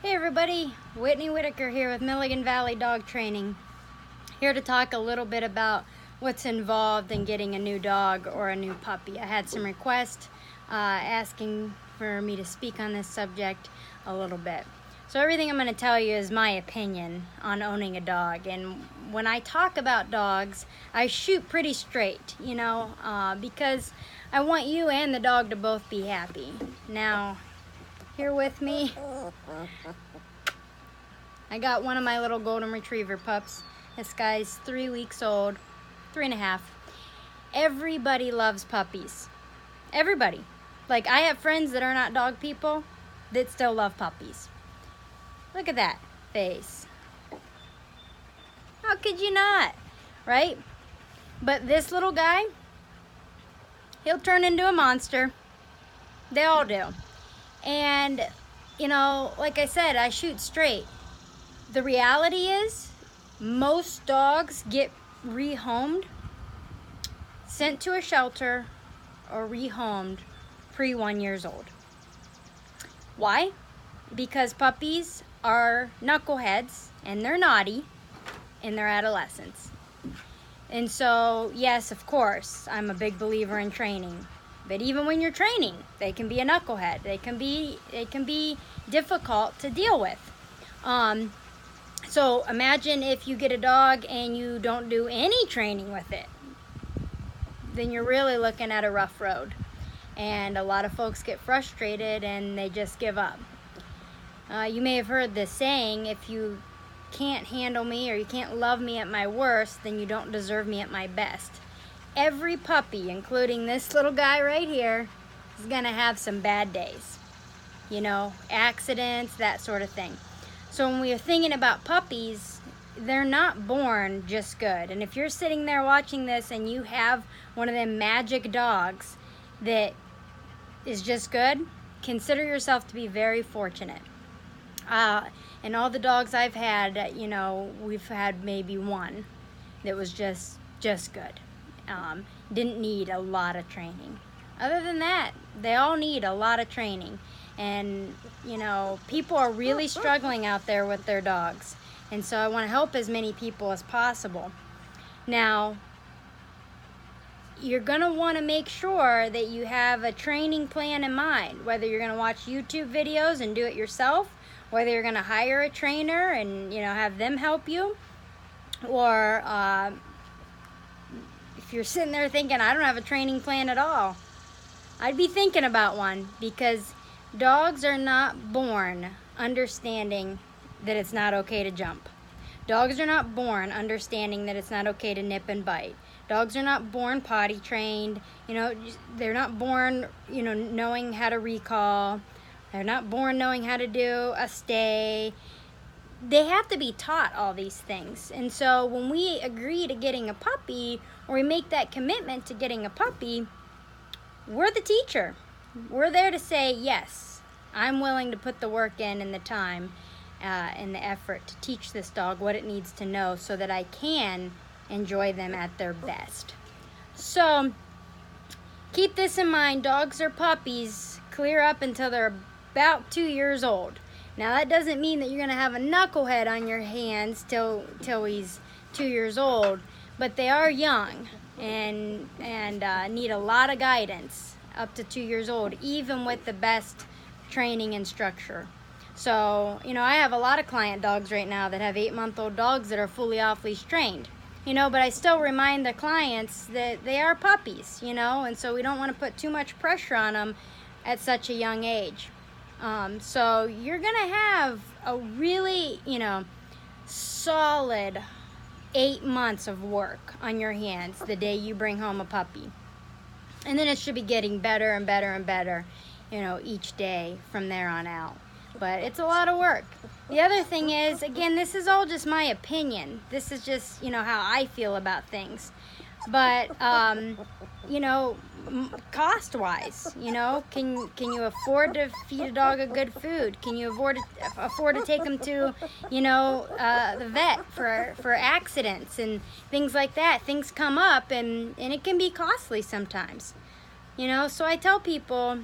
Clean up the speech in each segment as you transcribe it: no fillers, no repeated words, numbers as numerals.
Hey everybody, Whitney Whitaker here with Milligan Valley Dog Training. Here to talk a little bit about what's involved in getting a new dog or a new puppy. I had some requests asking for me to speak on this subject a little bit. So everything I'm going to tell you is my opinion on owning a dog. And when I talk about dogs, I shoot pretty straight, because I want you and the dog to both be happy. Now, here with me, I got one of my little golden retriever pups. This guy's 3 weeks old, 3.5. Everybody loves puppies. Everybody. Like, I have friends that are not dog people that still love puppies. Look at that face. How could you not? Right? But this little guy, he'll turn into a monster. They all do. And, like I said, I shoot straight. The reality is, most dogs get rehomed, sent to a shelter, or rehomed pre-1 years old. Why? Because puppies are knuckleheads, and they're naughty in their adolescence. And so, yes, of course, I'm a big believer in training. But even when you're training, they can be a knucklehead. They can be difficult to deal with. So imagine if you get a dog and you don't do any training with it. Then you're really looking at a rough road. And a lot of folks get frustrated and they just give up. You may have heard this saying, if you can't handle me or you can't love me at my worst, then you don't deserve me at my best. Every puppy, including this little guy right here, is gonna have some bad days. Accidents, that sort of thing. So when we are thinking about puppies, they're not born just good. And if you're sitting there watching this and you have one of them magic dogs that is just good, consider yourself to be very fortunate. And all the dogs I've had, we've had maybe one that was just good. Didn't need a lot of training. Other than that, they all need a lot of training. And, people are really struggling out there with their dogs. And so I want to help as many people as possible. Now, you're going to want to make sure that you have a training plan in mind, whether you're going to watch YouTube videos and do it yourself, whether you're going to hire a trainer and, have them help you, or if you're sitting there thinking, I don't have a training plan at all, I'd be thinking about one, because dogs are not born understanding that it's not okay to jump. Dogs are not born understanding that it's not okay to nip and bite. Dogs are not born potty trained. They're not born, knowing how to recall. They're not born knowing how to do a stay. They have to be taught all these things. And so when we agree to getting a puppy, or we make that commitment to getting a puppy, we're the teacher. We're there to say, yes, I'm willing to put the work in and the time and the effort to teach this dog what it needs to know so that I can enjoy them at their best. So keep this in mind. Dogs or puppies clear up until they're about 2 years old. Now, that doesn't mean that you're going to have a knucklehead on your hands till he's 2 years old, but they are young and need a lot of guidance up to 2 years old, even with the best training and structure. So, I have a lot of client dogs right now that have 8-month-old dogs that are fully off-leash trained, but I still remind the clients that they are puppies, and so we don't want to put too much pressure on them at such a young age. So you're gonna have a really, solid 8 months of work on your hands the day you bring home a puppy. And then it should be getting better and better and better, each day from there on out. But it's a lot of work. The other thing is, again, this is all just my opinion. This is just, how I feel about things. But, cost-wise, can you afford to feed a dog a good food? Can you afford to take them to, the vet for accidents and things like that? Things come up and it can be costly sometimes. So I tell people,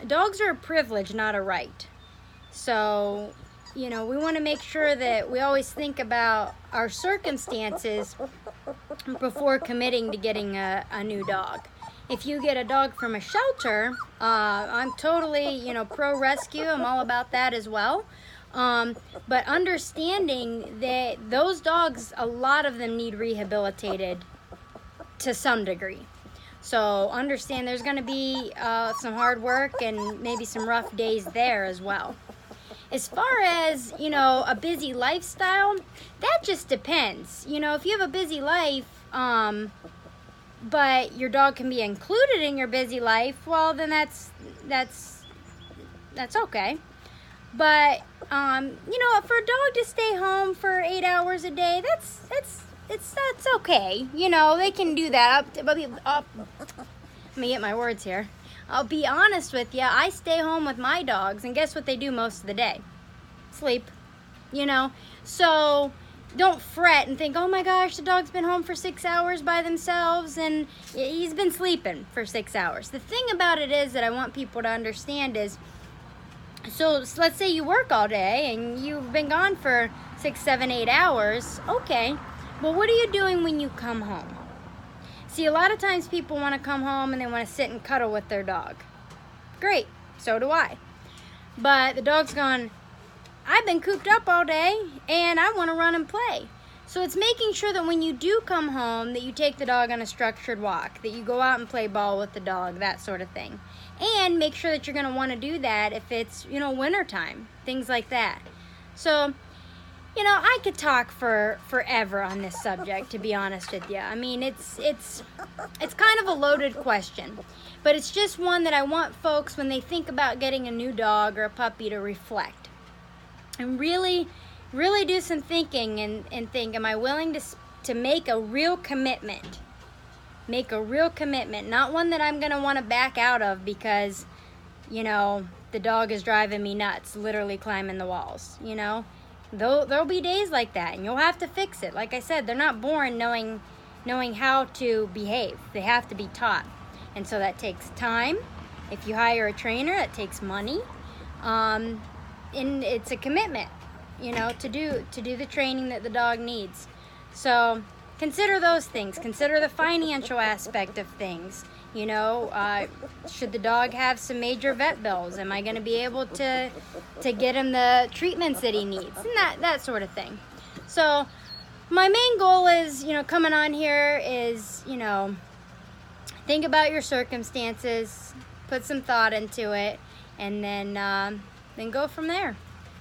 dogs are a privilege, not a right. So you know, we want to make sure that we always think about our circumstances before committing to getting a new dog. If you get a dog from a shelter, I'm totally, you know, pro rescue. I'm all about that as well. But understanding that those dogs, a lot of them need rehabilitated to some degree. So understand there's going to be some hard work and maybe some rough days there as well. As far as, you know, a busy lifestyle, that just depends. You know, if you have a busy life, but your dog can be included in your busy life, well, then that's okay. But you know, for a dog to stay home for 8 hours a day, that's okay. You know, they can do that. Let me get my words here. I'll be honest with you. I stay home with my dogs, and guess what they do most of the day? Sleep. You know, so don't fret and think, oh my gosh, the dog's been home for 6 hours by themselves and he's been sleeping for 6 hours. The thing about it is that I want people to understand is, so let's say you work all day and you've been gone for 6, 7, 8 hours. Okay, well, what are you doing when you come home? See, a lot of times people want to come home and they want to sit and cuddle with their dog. Great, so do I. But the dog's gone, I've been cooped up all day and I want to run and play. So it's making sure that when you do come home that you take the dog on a structured walk, that you go out and play ball with the dog, that sort of thing. And make sure that you're going to want to do that if it's, you know, wintertime, things like that. So, you know, I could talk for forever on this subject, to be honest with you. I mean, it's kind of a loaded question, but it's just one that I want folks, when they think about getting a new dog or a puppy, to reflect and really do some thinking and think, am I willing to make a real commitment? Make a real commitment, not one that I'm going to want to back out of because, you know, the dog is driving me nuts, literally climbing the walls, you know? There'll be days like that, and you'll have to fix it. Like I said, they're not born knowing how to behave. They have to be taught. And so that takes time. If you hire a trainer, it takes money. And it's a commitment, you know, to do the training that the dog needs. So consider those things. Consider the financial aspect of things. You know, should the dog have some major vet bills? Am I going to be able to get him the treatments that he needs? And that sort of thing. So my main goal is, you know, coming on here is, you know, think about your circumstances, put some thought into it, and then go from there.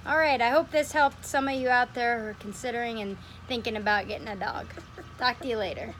All right, I hope this helped some of you out there who are considering and thinking about getting a dog. Talk to you later.